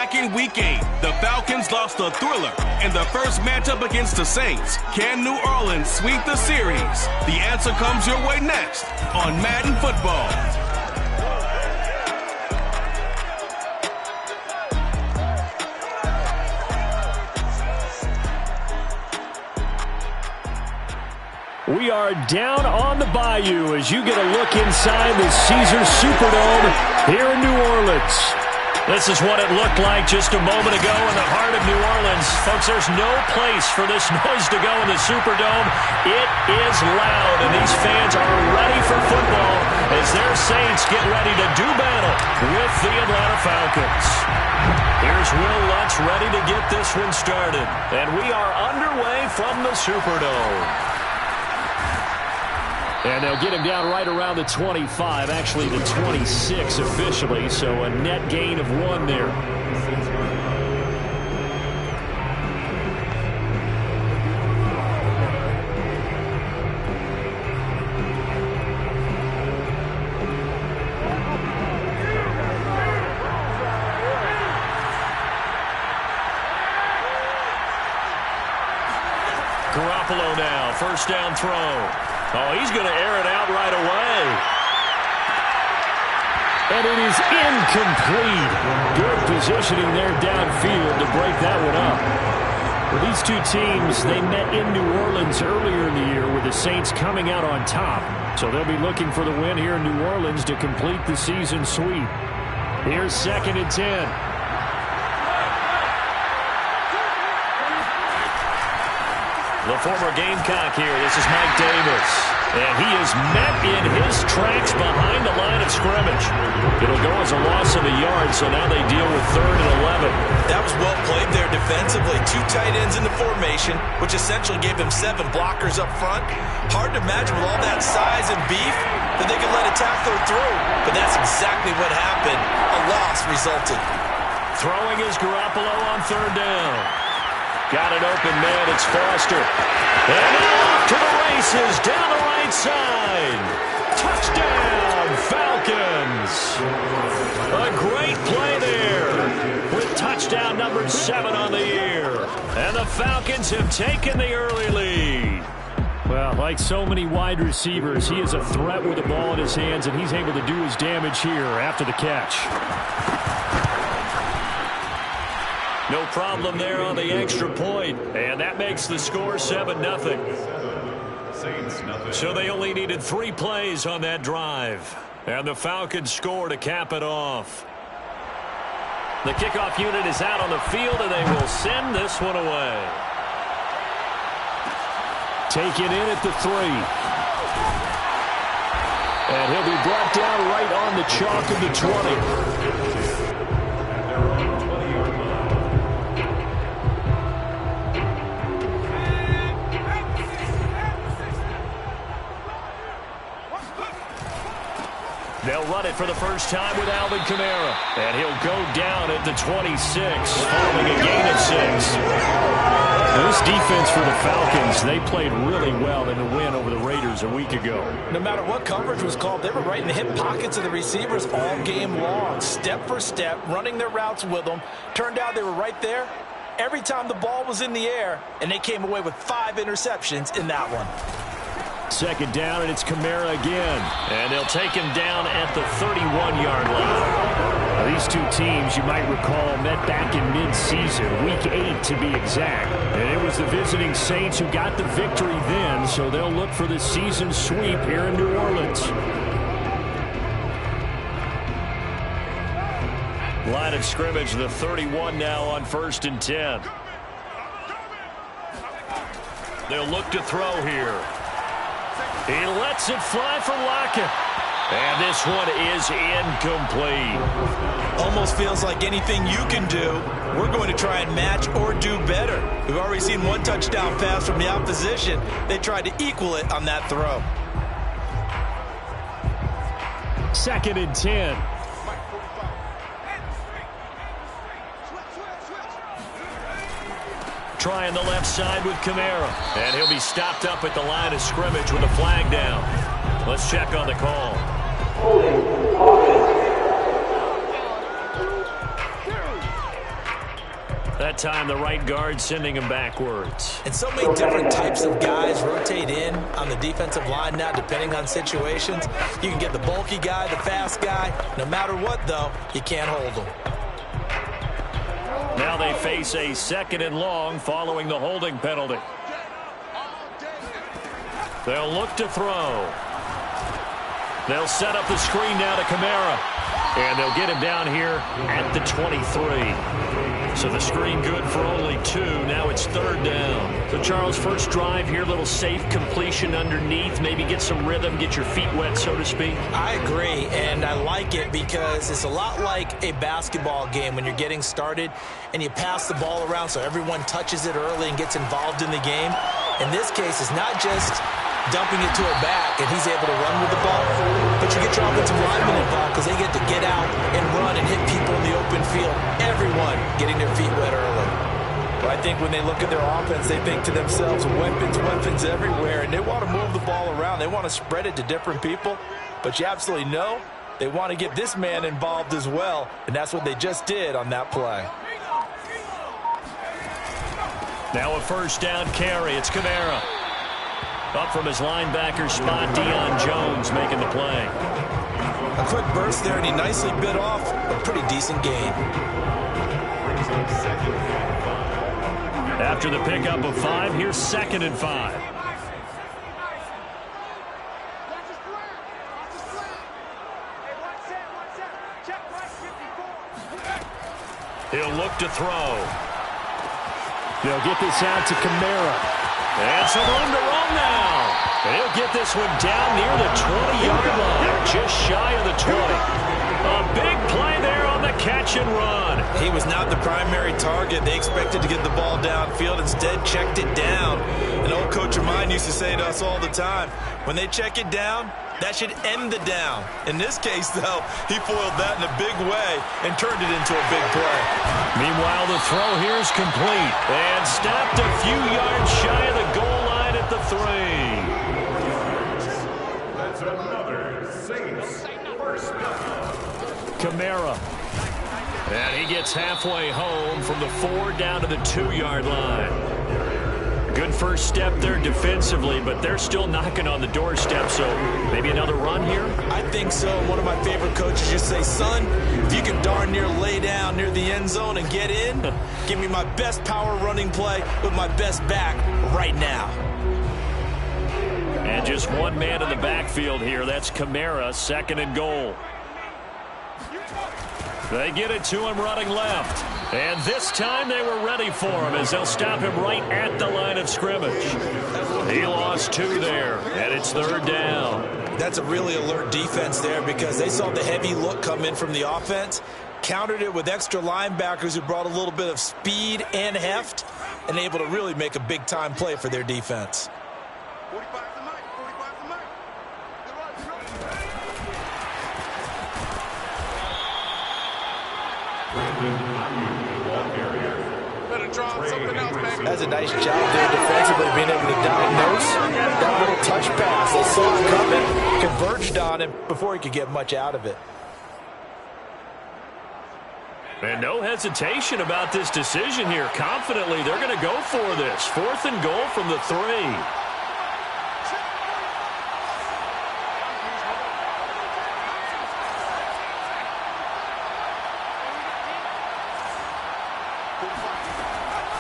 Back in Week 8, the Falcons lost a thriller in the first matchup against the Saints. Can New Orleans sweep the series? The answer comes your way next on Madden Football. We are down on the bayou as you get a look inside the Caesars Superdome here in New Orleans. This is what it looked like just a moment ago in the heart of New Orleans. Folks, there's no place for this noise to go in the Superdome. It is loud, and these fans are ready for football as their Saints get ready to do battle with the Atlanta Falcons. Here's Will Lutz ready to get this one started, and we are underway from the Superdome. And they'll get him down right around the 25, actually the 26 officially, so a net gain of 1 there. Garoppolo now, first down throw. Oh, he's going to air it out right away. And it is incomplete. Good positioning there downfield to break that one up. For these two teams, they met in New Orleans earlier in the year with the Saints coming out on top. So they'll be looking for the win here in New Orleans to complete the season sweep. Here's 2nd and 10. The former Gamecock here. This is Mike Davis. And he is met in his tracks behind the line of scrimmage. It'll go as a loss of a yard, so now they deal with 3rd and 11. That was well played there defensively. 2 tight ends in the formation, which essentially gave him 7 blockers up front. Hard to imagine with all that size and beef that they could let a tackler through. But that's exactly what happened. A loss resulted. Throwing is Garoppolo on 3rd down. Got an open man, it's Foster. And off to the races, down the right side. Touchdown, Falcons. A great play there with touchdown number 7 on the year. And the Falcons have taken the early lead. Well, like so many wide receivers, he is a threat with the ball in his hands, and he's able to do his damage here after the catch. No problem there on the extra point, and that makes the score 7-0. So they only needed 3 plays on that drive, and the Falcons score to cap it off. The kickoff unit is out on the field, and they will send this one away. Taken in at the 3. And he'll be brought down right on the chalk of the 20. They'll run it for the first time with Alvin Kamara. And he'll go down at the 26, following a gain of 6. This defense for the Falcons, they played really well in the win over the Raiders a week ago. No matter what coverage was called, they were right in the hip pockets of the receivers all game long. Step for step, running their routes with them. Turned out they were right there every time the ball was in the air, and they came away with 5 interceptions in that one. 2nd down, and it's Kamara again. And they'll take him down at the 31-yard line. Now, these two teams, you might recall, met back in mid-season, Week 8 to be exact. And it was the visiting Saints who got the victory then, so they'll look for the season sweep here in New Orleans. Line of scrimmage, the 31 now on 1st and 10. They'll look to throw here. He lets it fly for Lockett. And this one is incomplete. Almost feels like anything you can do, we're going to try and match or do better. We've already seen 1 touchdown pass from the opposition. They tried to equal it on that throw. 2nd and 10. Trying the left side with Kamara. And he'll be stopped up at the line of scrimmage with a flag down. Let's check on the call. That time the right guard sending him backwards. And so many different types of guys rotate in on the defensive line now, depending on situations. You can get the bulky guy, the fast guy. No matter what, though, you can't hold them. Now they face a 2nd and long following the holding penalty. They'll look to throw. They'll set up the screen now to Kamara. And they'll get him down here at the 23. So the screen good for only 2. Now it's 3rd down. So, Charles, first drive here, little safe completion underneath. Maybe get some rhythm, get your feet wet, so to speak. I agree, and I like it because it's a lot like a basketball game when you're getting started and you pass the ball around so everyone touches it early and gets involved in the game. In this case, it's not just dumping it to a back and he's able to run with the ball, but you get your offensive linemen involved because they get to get out and run and hit people in the open field. Everyone getting their feet wet early. But I think when they look at their offense, they think to themselves, weapons everywhere, and they want to move the ball around. They want to spread it to different people, but you absolutely know they want to get this man involved as well, and that's what they just did on that play. Now a 1st down carry. It's Kamara. Up from his linebacker spot, Deion Jones making the play. A quick burst there, and he nicely bit off a pretty decent gain. After the pickup of 5, here's 2nd and 5. He'll look to throw. They'll get this out to Kamara. And some room to run now. He'll get this one down near the 20-yard line, just shy of the 20. A big play there on the catch and run. He was not the primary target. They expected to get the ball downfield. Instead, checked it down. An old coach of mine used to say to us all the time, when they check it down, that should end the down. In this case, though, he foiled that in a big way and turned it into a big play. Meanwhile, the throw here is complete and stopped a few yards shy of the goal line at the 3. That's another Saints first down. Kamara. And he gets halfway home from the 4 down to the 2-yard line. Good first step there defensively, but they're still knocking on the doorstep, so maybe another run here? I think so. One of my favorite coaches just say, son, if you can darn near lay down near the end zone and get in, give me my best power running play with my best back right now. And just one man in the backfield here. That's Kamara, 2nd and goal. They get it to him running left. And this time they were ready for him as they'll stop him right at the line of scrimmage. He lost 2 there, and it's 3rd down. That's a really alert defense there because they saw the heavy look come in from the offense, countered it with extra linebackers who brought a little bit of speed and heft, and able to really make a big-time play for their defense. That's a nice job there defensively, being able to diagnose that little touch pass. They saw it coming, converged on him before he could get much out of it. And no hesitation about this decision here. Confidently, they're going to go for this. 4th and goal from the 3.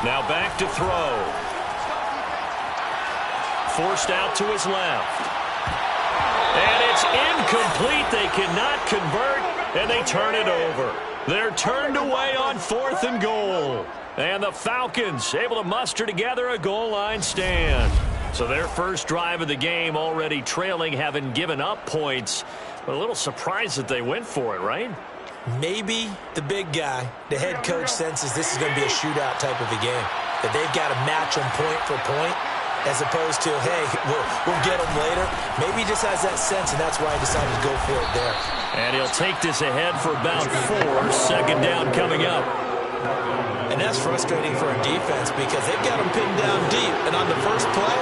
Now back to throw. Forced out to his left. And it's incomplete. They cannot convert, and they turn it over. They're turned away on 4th and goal. And the Falcons able to muster together a goal line stand. So their first drive of the game already trailing, having given up points. But a little surprised that they went for it, right? Maybe the big guy, the head coach, senses this is going to be a shootout type of a game. That they've got to match them point for point as opposed to, hey, we'll get them later. Maybe he just has that sense, and that's why he decided to go for it there. And he'll take this ahead for about 4. 2nd down coming up. And And that's frustrating for a defense because they've got them pinned down deep. And on the first play,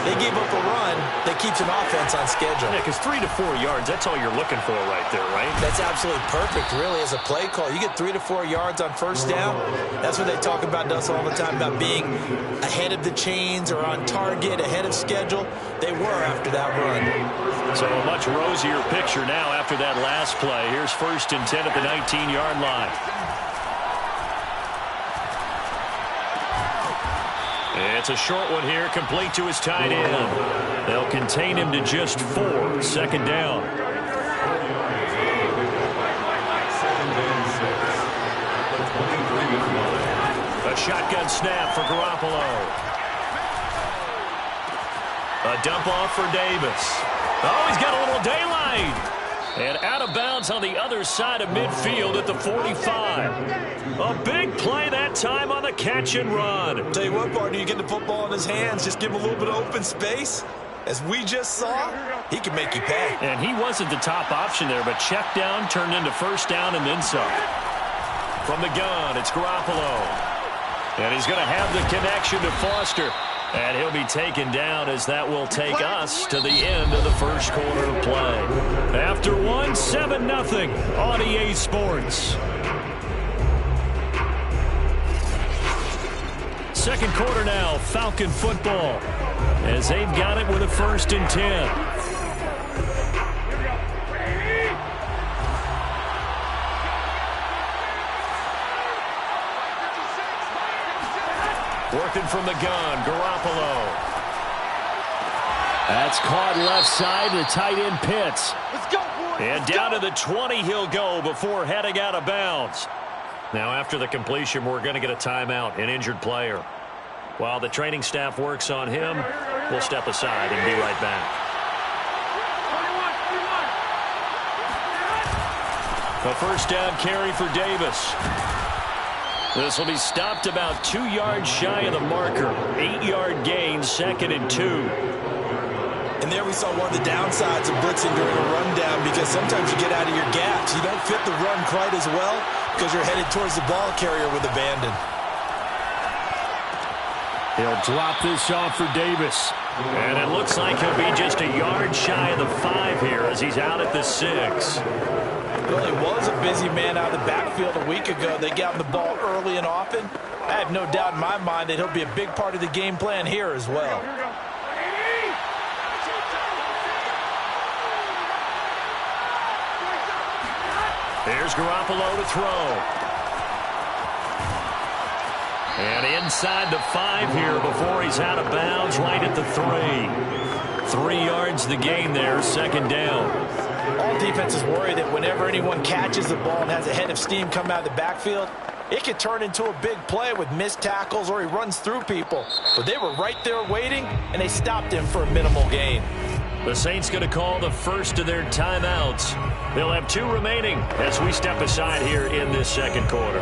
they gave up a run that keeps an offense on schedule. Yeah, because 3 to 4 yards, that's all you're looking for right there, right? That's absolutely perfect, really, as a play call. You get 3 to 4 yards on first down. That's what they talk about us all the time, about being ahead of the chains or on target, ahead of schedule. They were after that run. So a much rosier picture now after that last play. Here's 1st and 10 at the 19-yard line. It's a short one here, complete to his tight end. They'll contain him to just 4, 2nd down. A shotgun snap for Garoppolo. A dump off for Davis. Oh, he's got a little daylight. And out of bounds on the other side of midfield at the 45. A big play that time on the catch and run. Tell you what, partner, you get the football in his hands, just give him a little bit of open space. As we just saw, he can make you pay. And he wasn't the top option there, but check down turned into 1st down and then some. From the gun, it's Garoppolo. And he's going to have the connection to Foster. And he'll be taken down as that will take us to the end of the first quarter of play. After one, 7-0 on EA Sports. Second quarter now, Falcon football, as they've got it with a 1st and 10. Working from the gun, Garoppolo. That's caught left side, the tight end Pitts. Let's go, boys. And down to the 20 he'll go before heading out of bounds. Now after the completion, we're going to get a timeout, an injured player. While the training staff works on him, we'll step aside and be right back. A 1st down carry for Davis. This will be stopped about 2 yards shy of the marker. 8-yard gain, 2nd and 2. And there we saw one of the downsides of blitzing during a rundown, because sometimes you get out of your gaps. You don't fit the run quite as well because you're headed towards the ball carrier with abandon. He'll drop this off for Davis. And it looks like he'll be just a yard shy of the 5 here as he's out at the 6. Well, he was a busy man out of the backfield a week ago. They got him the ball early and often. I have no doubt in my mind that he'll be a big part of the game plan here as well. There's Garoppolo to throw. And inside the 5 here before he's out of bounds, right at the 3. 3 yards the gain there, 2nd down. All defenses worry that whenever anyone catches the ball and has a head of steam come out of the backfield, it could turn into a big play with missed tackles or he runs through people. But they were right there waiting, and they stopped him for a minimal gain. The Saints going to call the first of their timeouts. They'll have 2 remaining as we step aside here in this second quarter.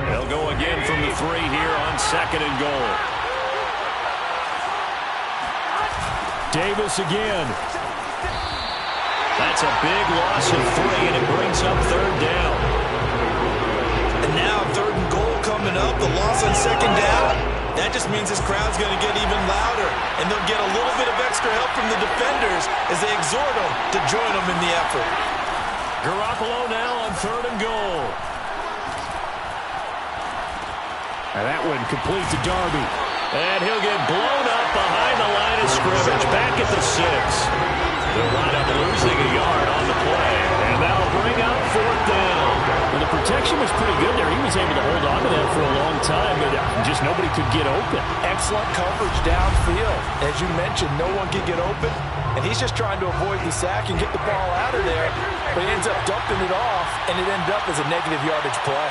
They'll go again from the 3 here on 2nd and goal. Davis again. That's a big loss of 3, and it brings up 3rd down. And now 3rd and goal coming up, the loss on 2nd down. That just means this crowd's going to get even louder, and they'll get a little bit of extra help from the defenders as they exhort them to join them in the effort. Garoppolo now on 3rd and goal. And that one complete to Darby. And he'll get blown up behind the line of scrimmage, back at the 6. They'll wind up losing a yard on the play, and that'll bring up 4th down. Well, the protection was pretty good there. He was able to hold on to that for a long time, but just nobody could get open. Excellent coverage downfield. As you mentioned, no one can get open, and he's just trying to avoid the sack and get the ball out of there, but he ends up dumping it off, and it ended up as a negative yardage play.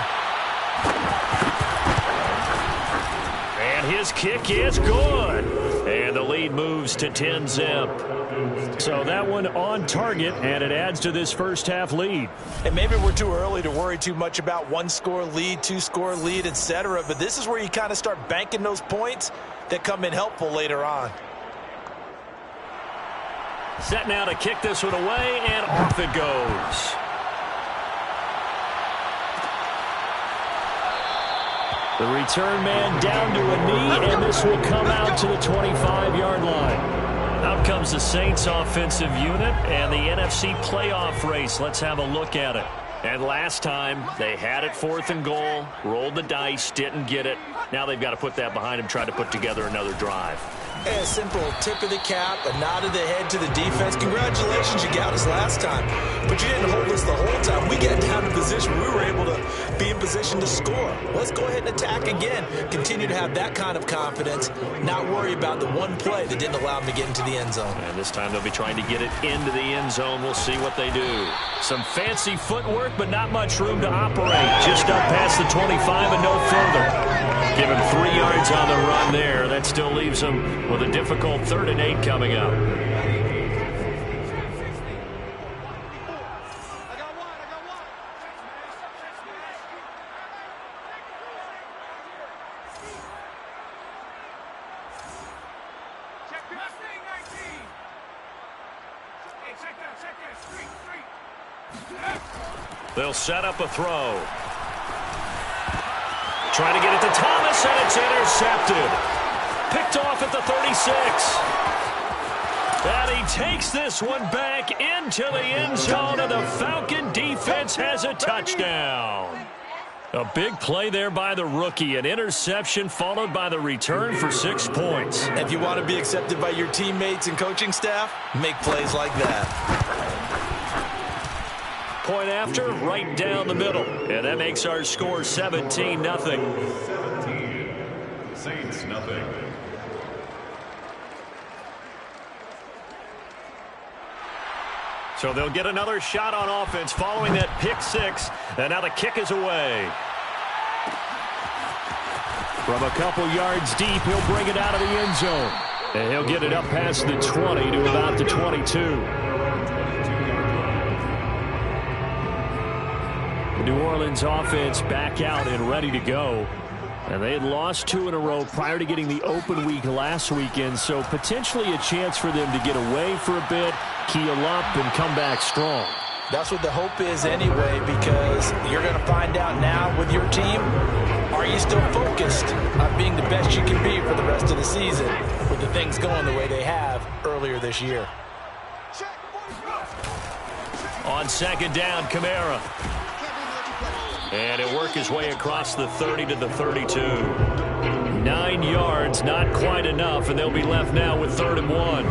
And his kick is good. And the lead moves to 10-zip. So that one on target, and it adds to this first half lead. And maybe we're too early to worry too much about 1-score lead, 2-score lead, etc. But this is where you kind of start banking those points that come in helpful later on. Set now to kick this one away, and off it goes. The return man down to a knee, and this will come out to the 25-yard line. Out comes the Saints offensive unit and the NFC playoff race. Let's have a look at it. And last time, they had it 4th and goal, rolled the dice, didn't get it. Now they've got to put that behind them, try to put together another drive. A simple tip of the cap, a nod of the head to the defense. Congratulations, you got us last time. But you didn't hold us the whole time. We got down to position. We were able to be in position to score. Let's go ahead and attack again. Continue to have that kind of confidence. Not worry about the one play that didn't allow them to get into the end zone. And this time they'll be trying to get it into the end zone. We'll see what they do. Some fancy footwork, but not much room to operate. Just up past the 25 and no further. Give him 3 yards on the run there. That still leaves him with a difficult 3rd and 8 coming up. They'll set up a throw. Trying to get it to Thomas, and it's intercepted. Picked off at the 36. And he takes this one back into the end zone, and the Falcon defense has a touchdown. A big play there by the rookie. An interception followed by the return for 6 points. If you want to be accepted by your teammates and coaching staff, make plays like that. Point after, right down the middle. And that makes our score 17-0. 17, Saints nothing. So they'll get another shot on offense following that pick 6. And now the kick is away. From a couple yards deep, he'll bring it out of the end zone. And he'll get it up past the 20 to about the 22. New Orleans offense back out and ready to go. And they had lost 2 in a row prior to getting the open week last weekend, so potentially a chance for them to get away for a bit, keel up, and come back strong. That's what the hope is anyway, because you're going to find out now with your team, are you still focused on being the best you can be for the rest of the season with the things going the way they have earlier this year. On 2nd down, Kamara. And he'll work his way across the 30 to the 32. 9 yards, not quite enough, and they'll be left now with 3rd and 1.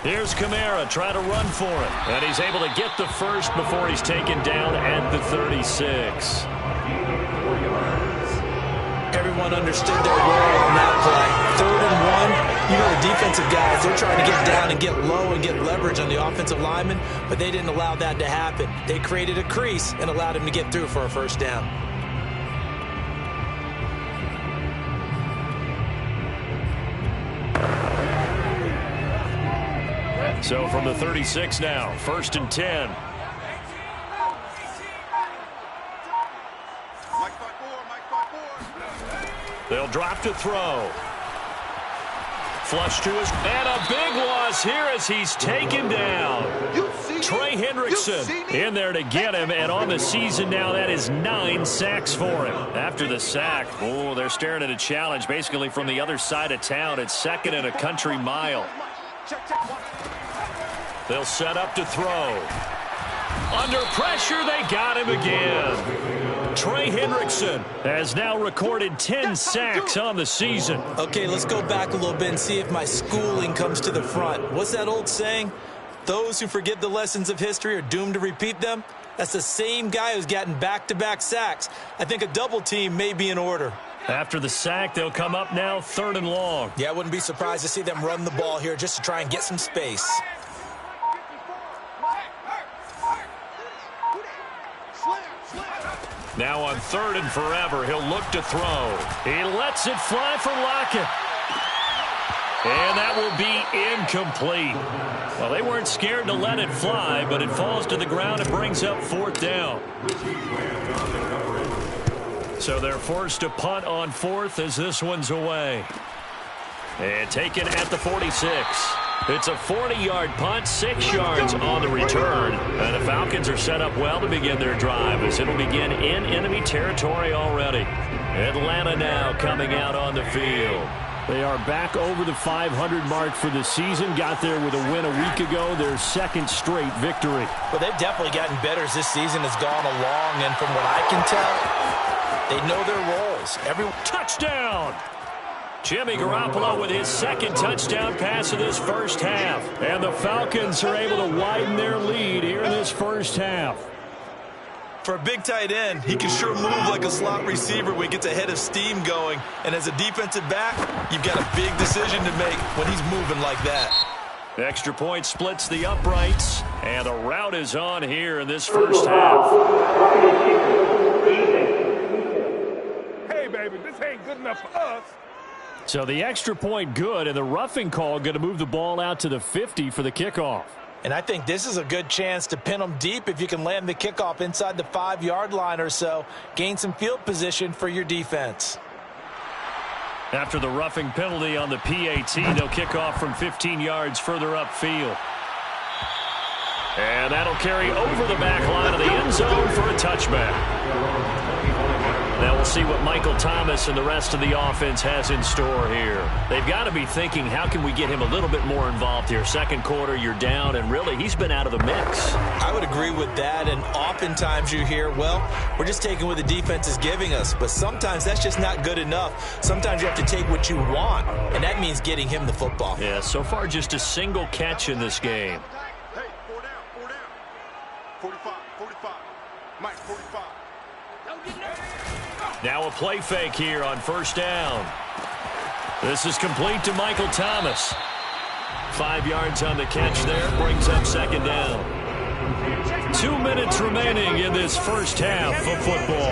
Here's Kamara trying to run for it. And he's able to get the first before he's taken down at the 36. Everyone understood their role on that play. 3rd and 1. You know, the defensive guys, they're trying to get down and get low and get leverage on the offensive lineman, but they didn't allow that to happen. They created a crease and allowed him to get through for a 1st down. So from the 36 now, 1st and 10. They'll drop to throw. Flush to his, and a big loss here as he's taken down. Trey Hendrickson in there to get him, and on the season now, that is 9 sacks for him. After the sack, oh, they're staring at a challenge basically from the other side of town. It's 2nd and a country mile. They'll set up to throw. Under pressure, they got him again. Trey Hendrickson has now recorded 10 sacks on the season. Okay, let's go back a little bit and see if my schooling comes to the front. What's that old saying? Those who forget the lessons of history are doomed to repeat them. That's the same guy who's gotten back-to-back sacks. I think a double team may be in order. After the sack, they'll come up now 3rd and long. Yeah, I wouldn't be surprised to see them run the ball here just to try and get some space. Now on 3rd and forever, he'll look to throw. He lets it fly for Lockett. And that will be incomplete. Well, they weren't scared to let it fly, but it falls to the ground and brings up 4th down. So they're forced to punt on 4th as this one's away. And taken at the 46. It's a 40-yard punt, 6 yards on the return. And the Falcons are set up well to begin their drive as it'll begin in enemy territory already. Atlanta now coming out on the field. They are back over the 500 mark for the season. Got there with a win a week ago, their 2nd straight victory. Well, they've definitely gotten better as this season has gone along. And from what I can tell, they know their roles. Touchdown! Jimmy Garoppolo with his 2nd touchdown pass of this first half. And the Falcons are able to widen their lead here in this first half. For a big tight end, he can sure move like a slot receiver when he gets a head of steam going. And as a defensive back, you've got a big decision to make when he's moving like that. Extra point splits the uprights, and the route is on here in this first half. Hey, baby, this ain't good enough for us. So the extra point good, and the roughing call going to move the ball out to the 50 for the kickoff. And I think this is a good chance to pin them deep if you can land the kickoff inside the 5-yard line or so. Gain some field position for your defense. After the roughing penalty on the PAT, they'll kick off from 15 yards further upfield. And that'll carry over the back line of the end zone for a touchback. Now we'll see what Michael Thomas and the rest of the offense has in store here. They've got to be thinking, how can we get him a little bit more involved here? Second quarter, you're down, and really, he's been out of the mix. I would agree with that, and oftentimes you hear, well, we're just taking what the defense is giving us, but sometimes that's just not good enough. Sometimes you have to take what you want, and that means getting him the football. Yeah, so far just a single catch in this game. Hey, 4 down. 45. Mike, 45. Now a play fake here on first down. This is complete to Michael Thomas. 5 yards on the catch there, brings up second down. 2 minutes remaining in this first half of football.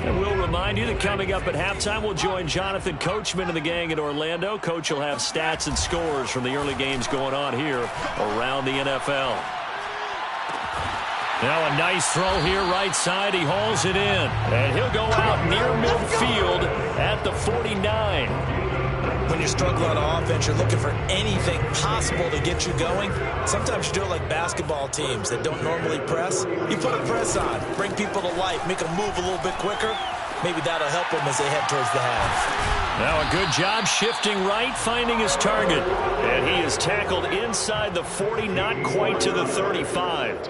And we'll remind you that coming up at halftime, we'll join Jonathan Coachman and the gang in Orlando. Coach will have stats and scores from the early games going on here around the NFL. Now a nice throw here right side. He hauls it in. And he'll go out near midfield at the 49. When you're struggling on offense, you're looking for anything possible to get you going. Sometimes you do it like basketball teams that don't normally press. You put a press on, bring people to life, make them move a little bit quicker. Maybe that'll help them as they head towards the half. Now a good job shifting right, finding his target. And he is tackled inside the 40, not quite to the 35.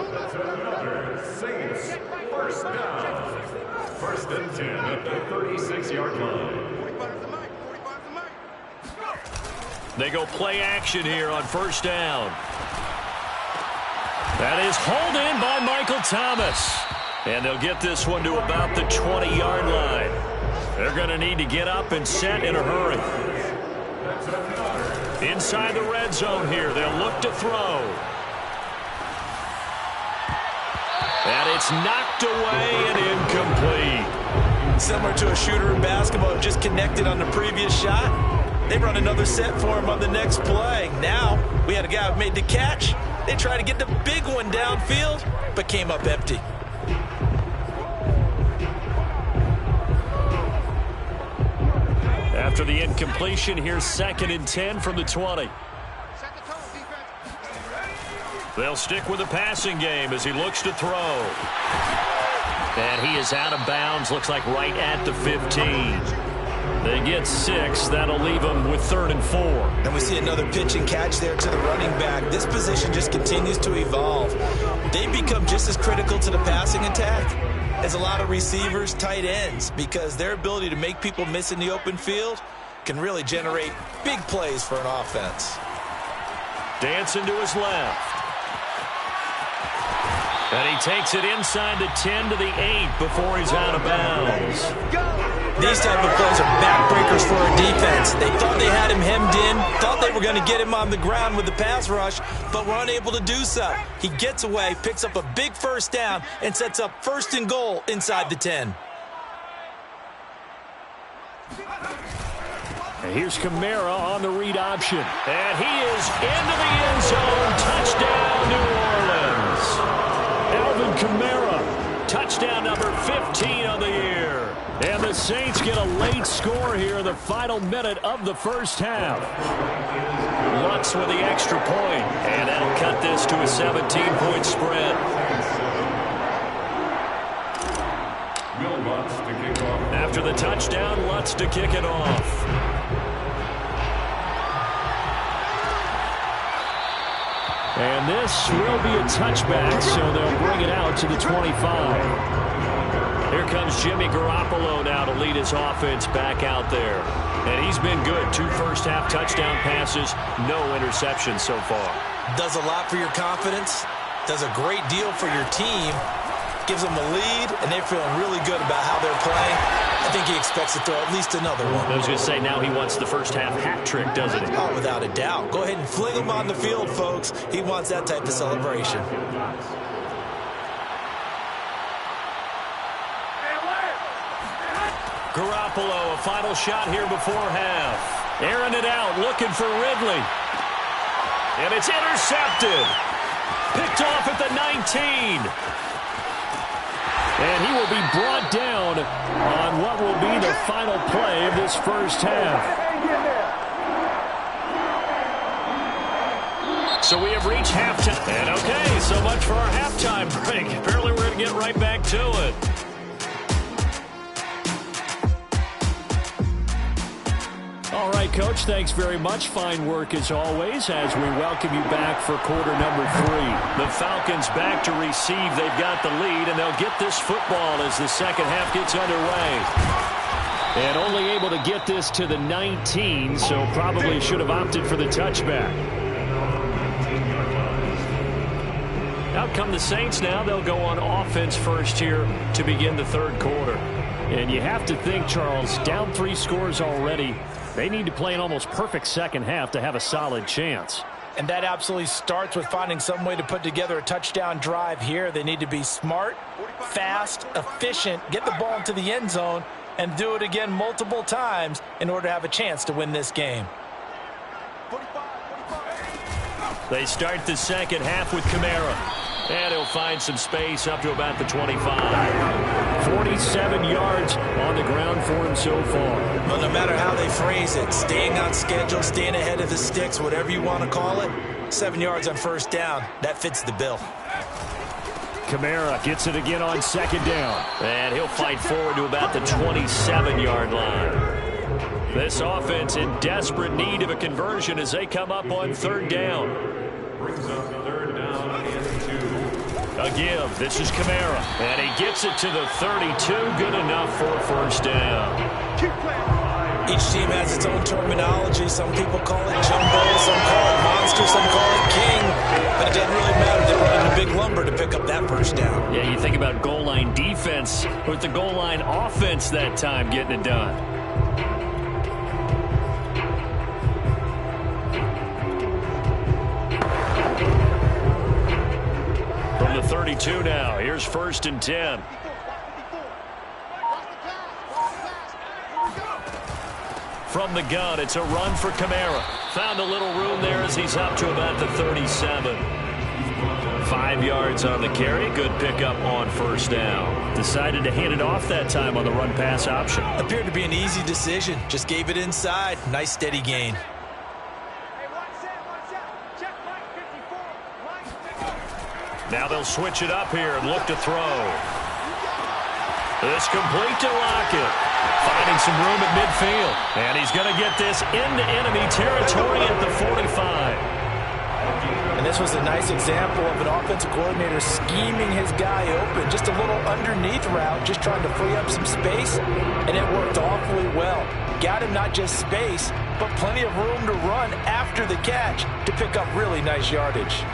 Saints, first down. First and 10 at the 36-yard line. They go play action here on first down. That is hauled in by Michael Thomas. And they'll get this one to about the 20-yard line. They're going to need to get up and set in a hurry. Inside the red zone here, they'll look to throw. And it's knocked away and incomplete. Similar to a shooter in basketball, just connected on the previous shot. They run another set for him on the next play. Now, we had a guy who made the catch. They tried to get the big one downfield, but came up empty. After the incompletion, here's 2nd and 10 from the 20. They'll stick with the passing game as he looks to throw. And he is out of bounds, looks like right at the 15. They get 6. That'll leave them with 3rd and 4. And we see another pitch and catch there to the running back. This position just continues to evolve. They become just as critical to the passing attack as a lot of receivers, tight ends, because their ability to make people miss in the open field can really generate big plays for an offense. Dancing to his left. And he takes it inside the 10 to the 8 before he's out of bounds. These type of plays are backbreakers for a defense. They thought they had him hemmed in, thought they were going to get him on the ground with the pass rush, but were unable to do so. He gets away, picks up a big first down, and sets up 1st and goal inside the 10. And here's Kamara on the read option. And he is into the end zone. Touchdown, New Orleans. Touchdown number 15 on the year. And the Saints get a late score here in the final minute of the first half. Lutz with the extra point, and that'll cut this to a 17-point spread. After the touchdown, Lutz to kick it off. And this will be a touchback, so they'll bring it out to the 25. Here comes Jimmy Garoppolo now to lead his offense back out there. And he's been good. 2 first-half touchdown passes, no interceptions so far. Does a lot for your confidence, does a great deal for your team, gives them a lead, and they're feeling really good about how they're playing. I think he expects to throw at least another one. I was going to say, now he wants the first-half hat trick, doesn't he? Oh, without a doubt. Go ahead and fling him on the field, folks. He wants that type of celebration. Garoppolo, a final shot here before half. Airing it out, looking for Ridley. And it's intercepted. Picked off at the 19. And he will be brought down on what will be the final play of this first half. So we have reached halftime. And okay, so much for our halftime break. Apparently we're going to get right back to it. All right, Coach, thanks very much. Fine work as always as we welcome you back for quarter number 3. The Falcons back to receive. They've got the lead, and they'll get this football as the second half gets underway. And only able to get this to the 19, so probably should have opted for the touchback. Out come the Saints now. They'll go on offense first here to begin the third quarter. And you have to think, Charles, down 3 scores already. They need to play an almost perfect second half to have a solid chance. And that absolutely starts with finding some way to put together a touchdown drive here. They need to be smart, fast, efficient, get the ball into the end zone, and do it again multiple times in order to have a chance to win this game. They start the second half with Kamara. And he'll find some space up to about the 25. 47 yards on the ground for him so far. Well, no matter how they phrase it, staying on schedule, staying ahead of the sticks, whatever you want to call it, 7 yards on first down, that fits the bill. Kamara gets it again on second down. And he'll fight forward to about the 27-yard line. This offense in desperate need of a conversion as they come up on third down. Brings up third down and 2. A give. This is Kamara. And he gets it to the 32. Good enough for a first down. Each team has its own terminology. Some people call it jumbo, some call it monster, some call it king. But it doesn't really matter. They're running a big lumber to pick up that first down. Yeah, you think about goal line defense with the goal line offense that time getting it done. From the 32 now, here's 1st and 10. From the gun, it's a run for Kamara. Found a little room there as he's up to about the 37. 5 yards on the carry. Good pickup on first down. Decided to hand it off that time on the run-pass option. Appeared to be an easy decision. Just gave it inside. Nice steady gain. Now they'll switch it up here and look to throw. It's complete to Lockett. Finding some room at midfield. And he's going to get this into enemy territory at the 45. And this was a nice example of an offensive coordinator scheming his guy open. Just a little underneath route, just trying to free up some space. And it worked awfully well. Got him not just space, but plenty of room to run after the catch to pick up really nice yardage.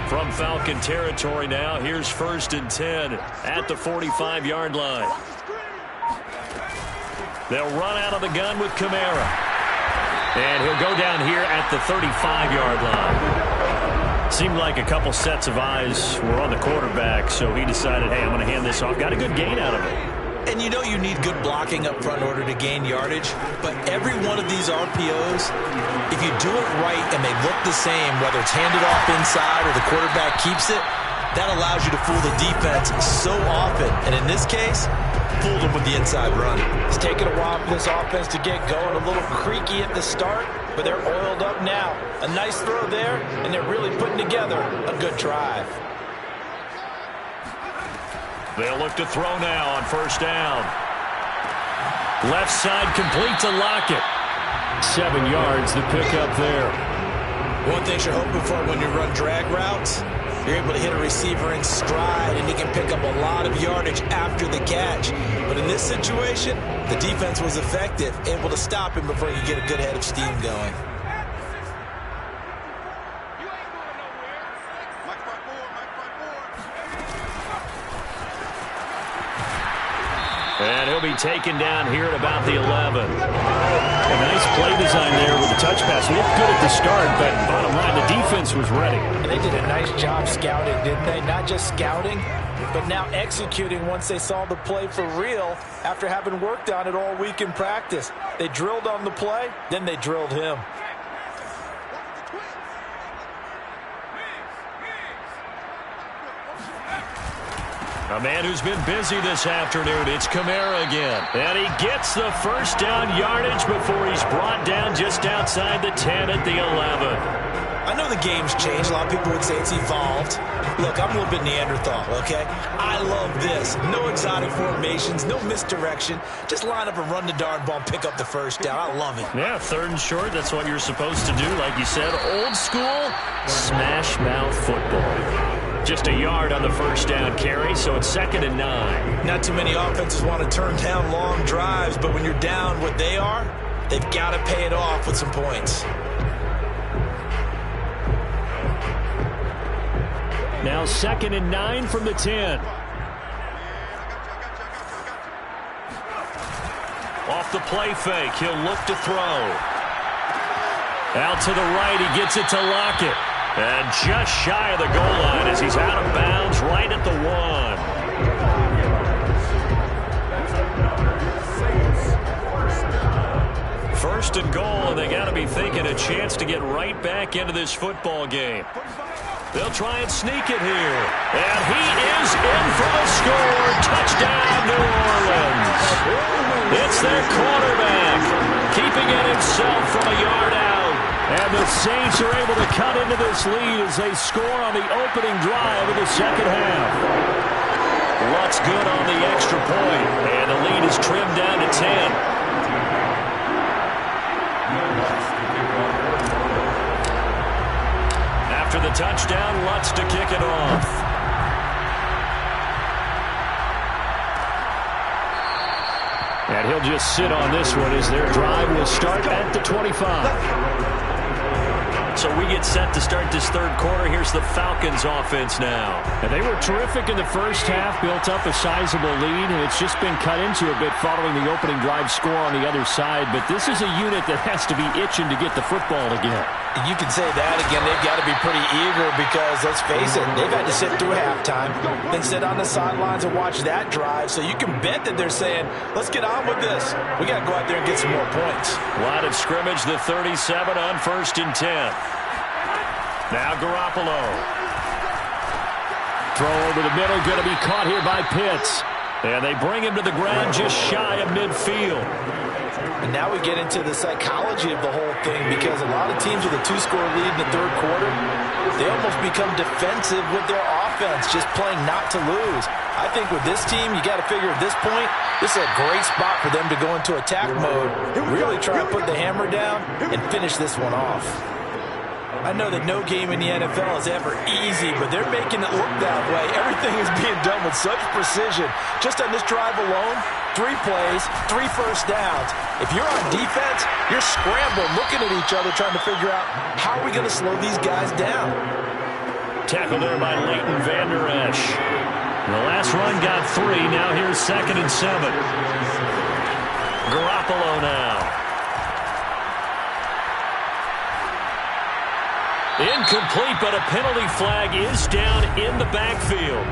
From Falcon territory now, here's 1st and 10 at the 45-yard line. They'll run out of the gun with Kamara. And he'll go down here at the 35-yard line. Seemed like a couple sets of eyes were on the quarterback, so he decided, hey, I'm going to hand this off. Got a good gain out of it. And you know you need good blocking up front in order to gain yardage, but every one of these RPOs, if you do it right and they look the same, whether it's handed off inside or the quarterback keeps it, that allows you to fool the defense so often. And in this case, fooled them with the inside run. It's taken a while for this offense to get going. A little creaky at the start, but they're oiled up now. A nice throw there, and they're really putting together a good drive. They'll look to throw now on first down. Left side complete to Lockett. 7 yards, the pickup there. One thing you're hoping for when you run drag routes, you're able to hit a receiver in stride, and he can pick up a lot of yardage after the catch. But in this situation, the defense was effective, able to stop him before you get a good head of steam going. And he'll be taken down here at about the 11. A nice play design there with the touch pass. Looked good at the start, but bottom line, the defense was ready. And they did a nice job scouting, didn't they? Not just scouting, but now executing once they saw the play for real after having worked on it all week in practice. They drilled on the play, then they drilled him. A man who's been busy this afternoon, it's Kamara again. And he gets the first down yardage before he's brought down just outside the 10 at the 11. I know the game's changed. A lot of people would say it's evolved. Look, I'm a little bit Neanderthal, okay? I love this. No exotic formations, no misdirection. Just line up and run the darn ball and pick up the first down. I love it. Yeah, 3rd and short, that's what you're supposed to do. Like you said, old school, smash mouth football. Just a yard on the first down carry, so it's 2nd and 9. Not too many offenses want to turn down long drives, but when you're down what they are, they've got to pay it off with some points. Now 2nd and 9 from the 10. Off the play fake, he'll look to throw. Out to the right, he gets it to Lockett. And just shy of the goal line as he's out of bounds right at the 1. 1st and goal, and they got to be thinking a chance to get right back into this football game. They'll try and sneak it here. And he is in for the score. Touchdown, New Orleans. It's their quarterback, keeping it himself from a yard out. And the Saints are able to cut into this lead as they score on the opening drive of the second half. Lutz good on the extra point, and the lead is trimmed down to 10. After the touchdown, Lutz to kick it off. And he'll just sit on this one as their drive will start at the 25. So we get set to start this 3rd quarter. Here's the Falcons offense now. And they were terrific in the first half, built up a sizable lead, and it's just been cut into a bit following the opening drive score on the other side. But this is a unit that has to be itching to get the football again. You can say that again. They've got to be pretty eager because, let's face it, they've had to sit through halftime, then sit on the sidelines and watch that drive. So you can bet that they're saying, let's get on with this. We got to go out there and get some more points. Line of scrimmage, the 37 on 1st and 10. Now Garoppolo. Throw over the middle, going to be caught here by Pitts. And they bring him to the ground just shy of midfield. And now we get into the psychology of the whole thing because a lot of teams with a 2-score lead in the 3rd quarter, they almost become defensive with their offense, just playing not to lose. I think with this team, you got to figure at this point, this is a great spot for them to go into attack mode, really try to put the hammer down and finish this one off. I know that no game in the NFL is ever easy, but they're making it look that way. Everything is being done with such precision. Just on this drive alone, 3 plays, 3 first downs. If you're on defense, you're scrambling, looking at each other, trying to figure out how are we going to slow these guys down. Tackled there by Leighton Vander Esch. The last run got 3. Now here's 2nd and 7. Garoppolo now. Incomplete, but a penalty flag is down in the backfield.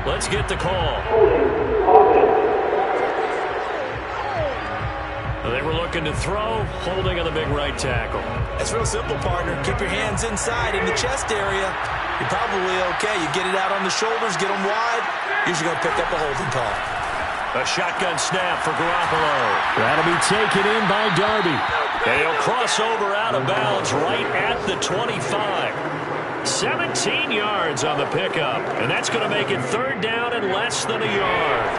Let's get the call. They were looking to throw, holding on the big right tackle. It's real simple, partner. Keep your hands inside in the chest area. You're probably okay. You get it out on the shoulders, get them wide. Usually going to pick up a holding call. A shotgun snap for Garoppolo. That'll be taken in by Darby. And he'll cross over out of bounds right at the 25. 17 yards on the pickup. And that's going to make it third down and less than a yard.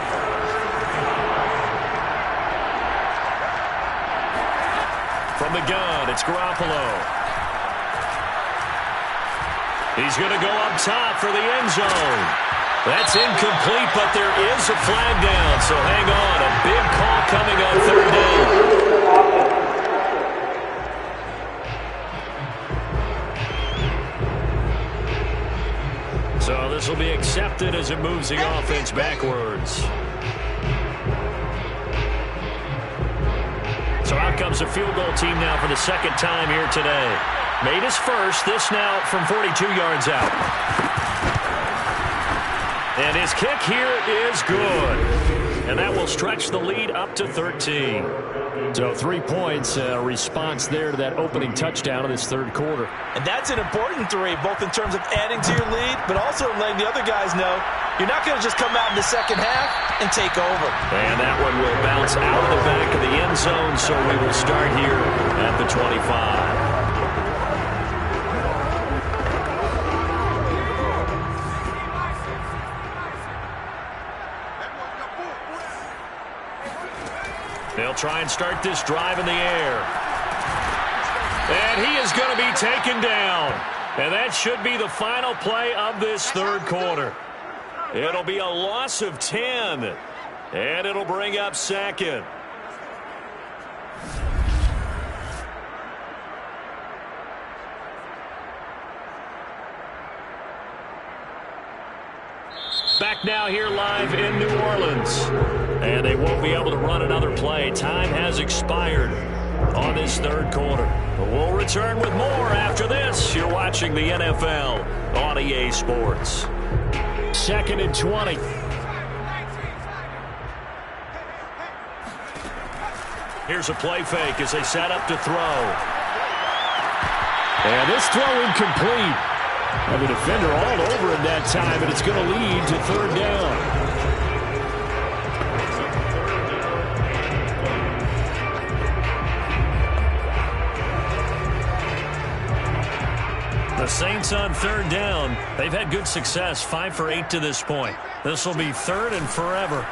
From the gun, it's Garoppolo. He's going to go up top for the end zone. That's incomplete, but there is a flag down, so hang on. A big call coming on third down. So this will be accepted as it moves the offense backwards. So out comes the field goal team now for the second time here today. Made his first, this now from 42 yards out. And his kick here is good. And that will stretch the lead up to 13. So 3 points, a response there to that opening touchdown in this third quarter. And that's an important 3, both in terms of adding to your lead, but also letting the other guys know you're not going to just come out in the second half and take over. And that one will bounce out of the back of the end zone, so we will start here at the 25. They'll try and start this drive in the air. And he is going to be taken down. And that should be the final play of this third quarter. It'll be a loss of 10. And it'll bring up second. Back now here live in New Orleans. And they won't be able to run another play. Time has expired on this third quarter. But we'll return with more after this. You're watching the NFL on EA Sports. 2nd and 20. Here's a play fake as they set up to throw. And this throw incomplete. And the defender all over him that time, and it's going to lead to third down. The Saints on third down. They've had good success, 5 for 8 to this point. This will be third and forever.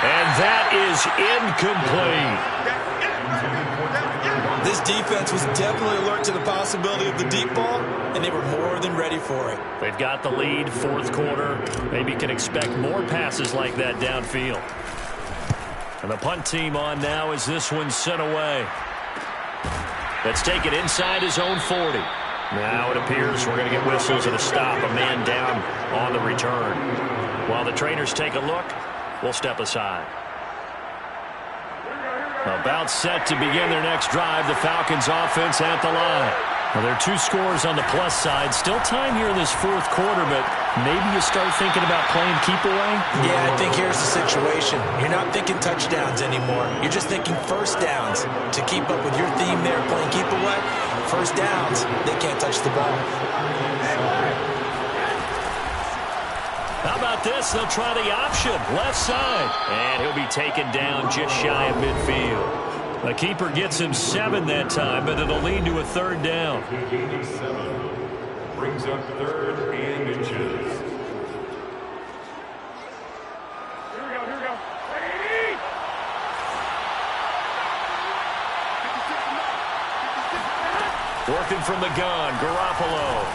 And that is incomplete. This defense was definitely alert to the possibility of the deep ball, and they were more than ready for it. They've got the lead, fourth quarter. Maybe can expect more passes like that downfield. And the punt team on now as this one's sent away. Let's take it inside his own 40. Now it appears we're going to get whistles and a stop, a man down on the return. While the trainers take a look, we'll step aside. About set to begin their next drive, the Falcons offense at the line. Well, there are 2 scores on the plus side. Still time here in this fourth quarter, but maybe you start thinking about playing keep away? Yeah, I think here's the situation. You're not thinking touchdowns anymore. You're just thinking first downs. To keep up with your theme there, playing keep away, first downs, they can't touch the ball. How about this? They'll try the option, left side. And he'll be taken down just shy of midfield. The keeper gets him 7 that time, but it'll lead to a third down. Brings up third and inches. Here we go, here we go. Ready? Working from the gun, Garoppolo.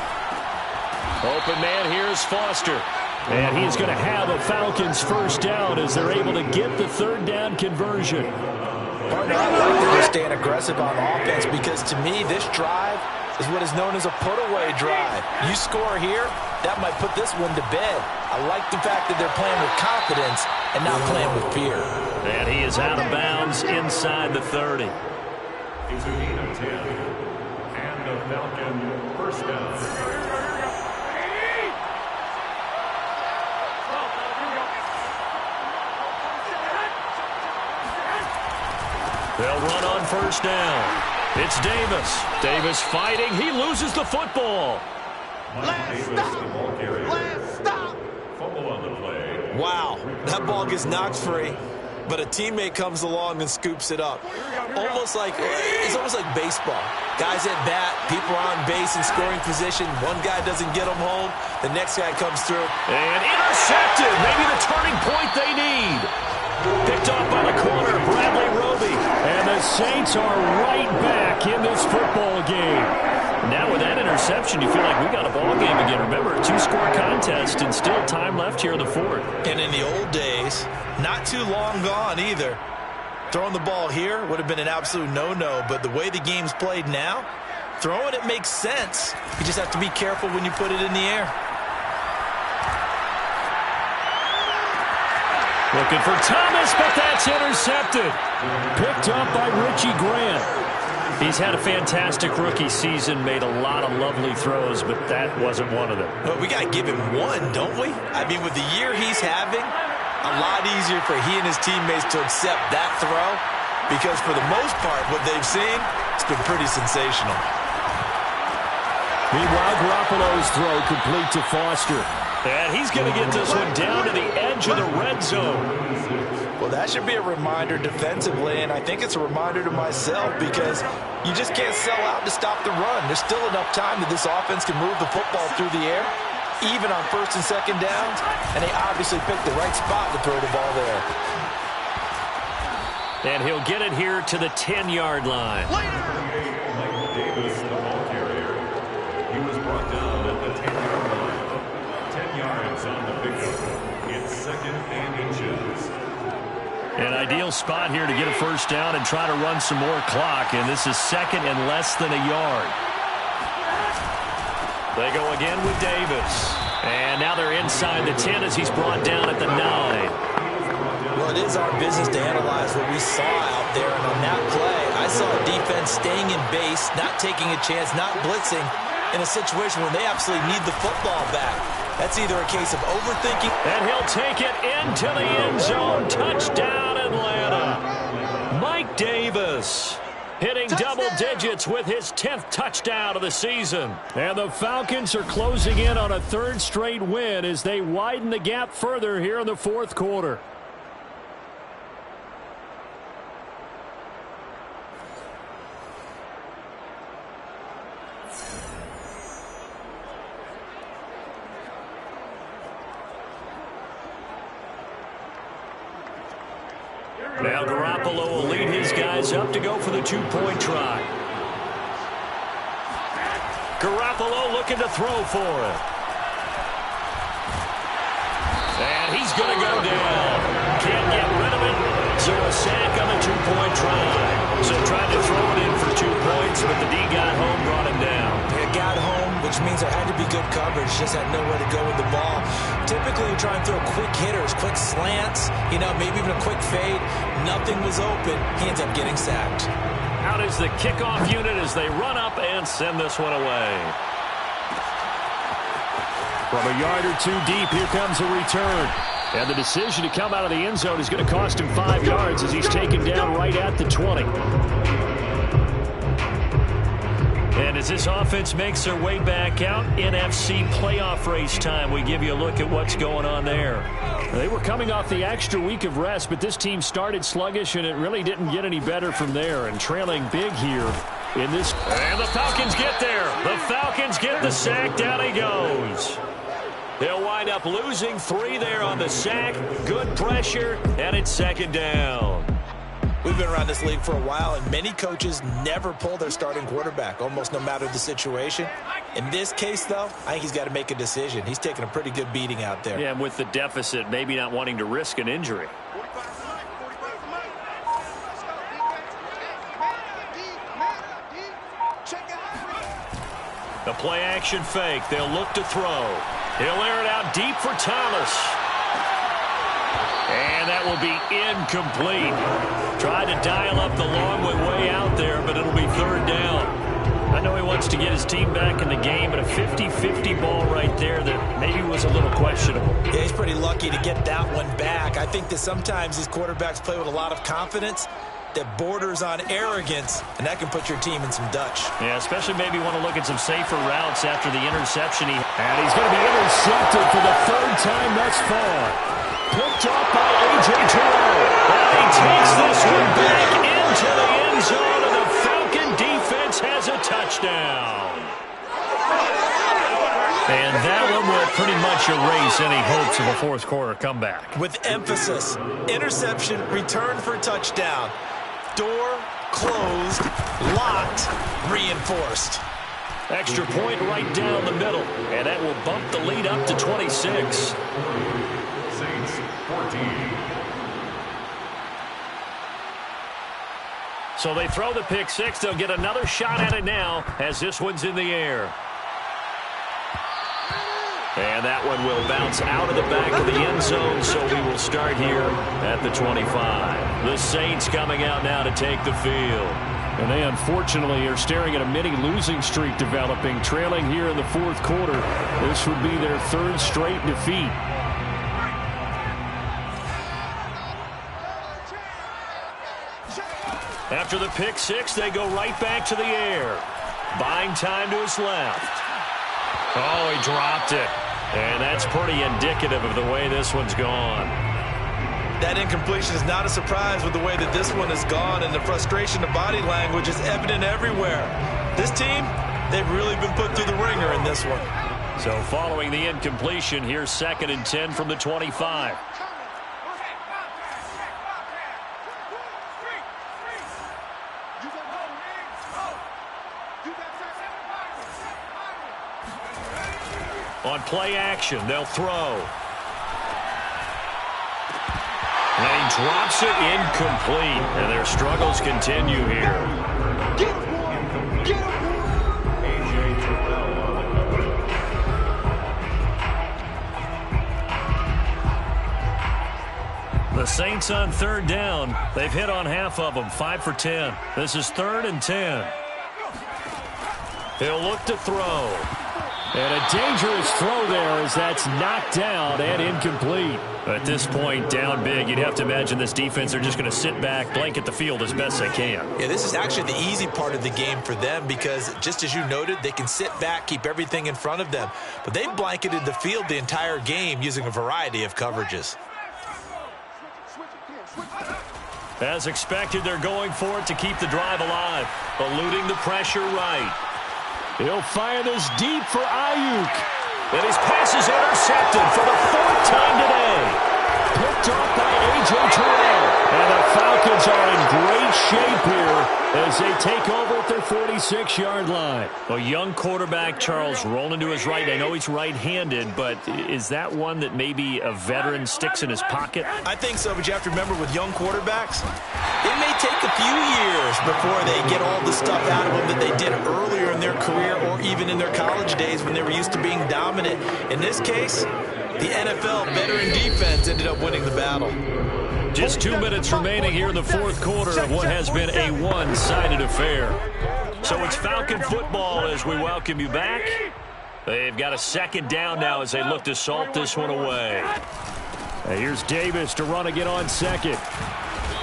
Open man here is Foster. And he's going to have a Falcons first down as they're able to get the third down conversion. Partner, I like that they're staying aggressive on offense because to me, this drive is what is known as a put-away drive. You score here, that might put this one to bed. I like the fact that they're playing with confidence and not playing with fear. And he is out of bounds inside the 30. It's a gain of 10. And the Falcon first down. They'll run on first down. It's Davis. Davis fighting. He loses the football. Last stop. Fumble on the play. Wow, that ball gets knocked free, but a teammate comes along and scoops it up. It's almost like baseball. Guys at bat, people are on base in scoring position. One guy doesn't get them home, the next guy comes through. And intercepted. Maybe the turning point they need. Picked off by the corner, Bradley Roby. And the Saints are right back in this football game. Now with that interception, you feel like we got a ball game again. Remember, a 2-score contest and still time left here in the fourth. And in the old days, not too long gone either. Throwing the ball here would have been an absolute no-no, but the way the game's played now, throwing it makes sense. You just have to be careful when you put it in the air. Looking for Thomas, but that's intercepted. Picked up by Richie Grant. He's had a fantastic rookie season, made a lot of lovely throws, but that wasn't one of them. But we got to give him one, don't we? I mean, with the year he's having, a lot easier for he and his teammates to accept that throw because for the most part, what they've seen, it's been pretty sensational. Meanwhile, Garoppolo's throw complete to Foster. And he's going to get this one down to the edge of the red zone. Well, that should be a reminder defensively, and I think it's a reminder to myself because you just can't sell out to stop the run. There's still enough time that this offense can move the football through the air, even on first and second downs, and they obviously picked the right spot to throw the ball there. And he'll get it here to the 10-yard line. Mike Davis, the ball carrier. He was brought down at the 10-yard line. 10 yards on the pickup. It's 2nd and inches. An ideal spot here to get a first down and try to run some more clock, and this is 2nd and less than a yard. They go again with Davis. And now they're inside the 10 as he's brought down at the 9. Well, it is our business to analyze what we saw out there, and on that play, I saw a defense staying in base, not taking a chance, not blitzing in a situation where they absolutely need the football back. That's either a case of overthinking. And he'll take it into the end zone. Touchdown, Atlanta. Mike Davis hitting double digits with his 10th touchdown of the season. And the Falcons are closing in on a 3rd straight win as they widen the gap further here in the 4th quarter. Now Garoppolo will lead his guys up to go for the 2-point try. Garoppolo looking to throw for it. And he's going to go down. Can't get rid of it. So a sack on the 2-point try. So tried to throw it in for 2 points, but the D got home, brought him down. It got home, which means there had to be good coverage. Just had nowhere to go with the ball. Typically, you try and throw quick hitters, quick slants, maybe even a quick fade. Nothing was open. He ends up getting sacked. Out is the kickoff unit as they run up and send this one away. From a yard or 2 deep, here comes a return. And the decision to come out of the end zone is going to cost him 5 yards as he's taken down right at the 20. And as this offense makes their way back out, NFC playoff race time, we give you a look at what's going on there. They were coming off the extra week of rest, but this team started sluggish, and it really didn't get any better from there. And trailing big here in this. And the Falcons get there. The Falcons get the sack. Down he goes. They'll wind up losing 3 there on the sack. Good pressure, and it's 2nd down. We've been around this league for a while, and many coaches never pull their starting quarterback, almost no matter the situation. In this case, though, I think he's got to make a decision. He's taking a pretty good beating out there. Yeah, and with the deficit, maybe not wanting to risk an injury. The play-action fake. They'll look to throw. He'll air it out deep for Thomas. And that will be incomplete. Tried to dial up the long way out there, but it'll be 3rd down. I know he wants to get his team back in the game, but a 50-50 ball right there that maybe was a little questionable. Yeah, he's pretty lucky to get that one back. I think that sometimes these quarterbacks play with a lot of confidence, that borders on arrogance, and that can put your team in some Dutch. Yeah, especially maybe want to look at some safer routes after the interception. And he's going to be intercepted for the third time thus far. Picked up by A.J. Terrell. And he takes this one back into the end zone, and the Falcon defense has a touchdown. And that one will pretty much erase any hopes of a fourth quarter comeback. With emphasis, interception, return for touchdown. Door closed, locked, reinforced. Extra point right down the middle, and that will bump the lead up to 26. Saints 14. So they throw the pick six. They'll get another shot at it now as this one's in the air. And that one will bounce out of the back of the end zone, so we will start here at the 25. The Saints coming out now to take the field. And they unfortunately are staring at a mini losing streak developing, trailing here in the fourth quarter. This would be their third straight defeat. After the pick six, they go right back to the air. Buying time to his left. Oh, he dropped it. And that's pretty indicative of the way this one's gone. That incompletion is not a surprise with the way that this one has gone, and the frustration of body language is evident everywhere. This team, they've really been put through the ringer in this one. So following the incompletion, here's 2nd and 10 from the 25. On play action, they'll throw. And he drops it incomplete. And their struggles continue here. A.J. Terrell on the cover. The Saints on 3rd down. They've hit on half of them, 5 for 10. This is 3rd and 10. He'll look to throw. And a dangerous throw there as that's knocked down and incomplete. At this point, down big, you'd have to imagine this defense are just going to sit back, blanket the field as best they can. Yeah, this is actually the easy part of the game for them because, just as you noted, they can sit back, keep everything in front of them. But they've blanketed the field the entire game using a variety of coverages. As expected, they're going for it to keep the drive alive, eluding the pressure right. He'll fire this deep for Ayuk. And his pass is intercepted for the 4th time today. Picked off by A.J. Terrell. And the Falcons are in great shape here as they take over at their 46-yard line. A young quarterback, Charles, rolling to his right. I know he's right-handed, but is that one that maybe a veteran sticks in his pocket? I think so, but you have to remember with young quarterbacks, it may take a few years before they get all the stuff out of them that they did earlier in their career or even in their college days when they were used to being dominant. In this case, the NFL veteran defense ended up winning the battle. Just 2 minutes remaining here in the fourth quarter of what has been a one-sided affair. So it's Falcon football as we welcome you back. They've got a 2nd down now as they look to salt this one away. And here's Davis to run again on 2nd.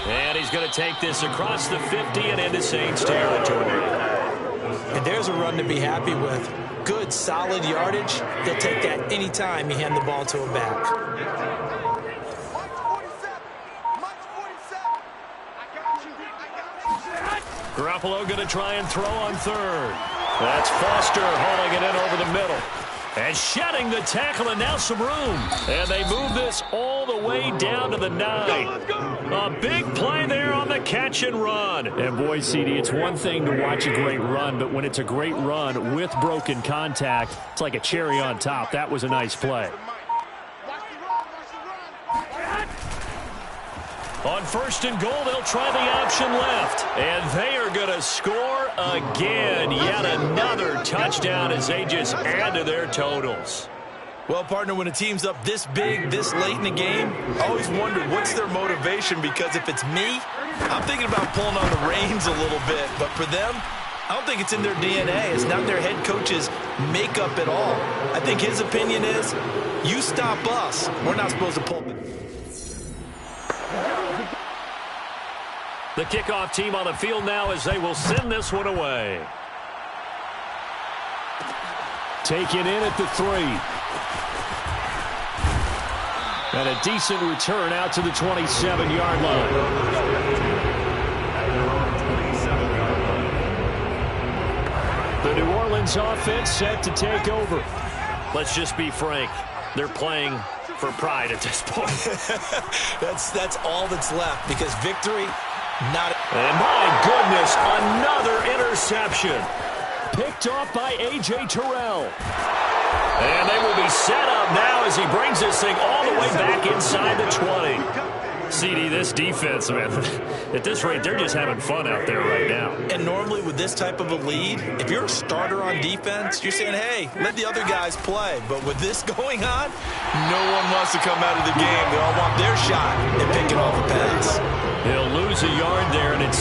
And he's going to take this across the 50 and into Saints territory. And there's a run to be happy with. Good, solid yardage. He'll take that anytime you hand the ball to a back. Garoppolo going to try and throw on 3rd. That's Foster hauling it in over the middle. And shedding the tackle, and now some room. And they move this all the way down to the 9. A big play there on the catch and run. And boy, CD, it's one thing to watch a great run, but when it's a great run with broken contact, it's like a cherry on top. That was a nice play. On 1st and goal, they'll try the option left. And they are going to score again. Yet another touchdown as they just add to their totals. Well, partner, when a team's up this big, this late in the game, I always wondered what's their motivation, because if it's me, I'm thinking about pulling on the reins a little bit. But for them, I don't think it's in their DNA. It's not their head coach's makeup at all. I think his opinion is, you stop us, we're not supposed to pull. The kickoff team on the field now as they will send this one away. Taken in at the 3. And a decent return out to the 27-yard line. 27-yard line. The New Orleans offense set to take over. Let's just be frank. They're playing for pride at this point. That's all that's left because victory, not... And my goodness, another interception. Picked off by A.J. Terrell. And they will be set up now as he brings this thing all the way back inside the 20. CD, this defense, man, at this rate, they're just having fun out there right now. And normally with this type of a lead, if you're a starter on defense, you're saying, hey, let the other guys play. But with this going on, no one wants to come out of the game. They all want their shot at picking off a pass. He'll lose a yard there, and it's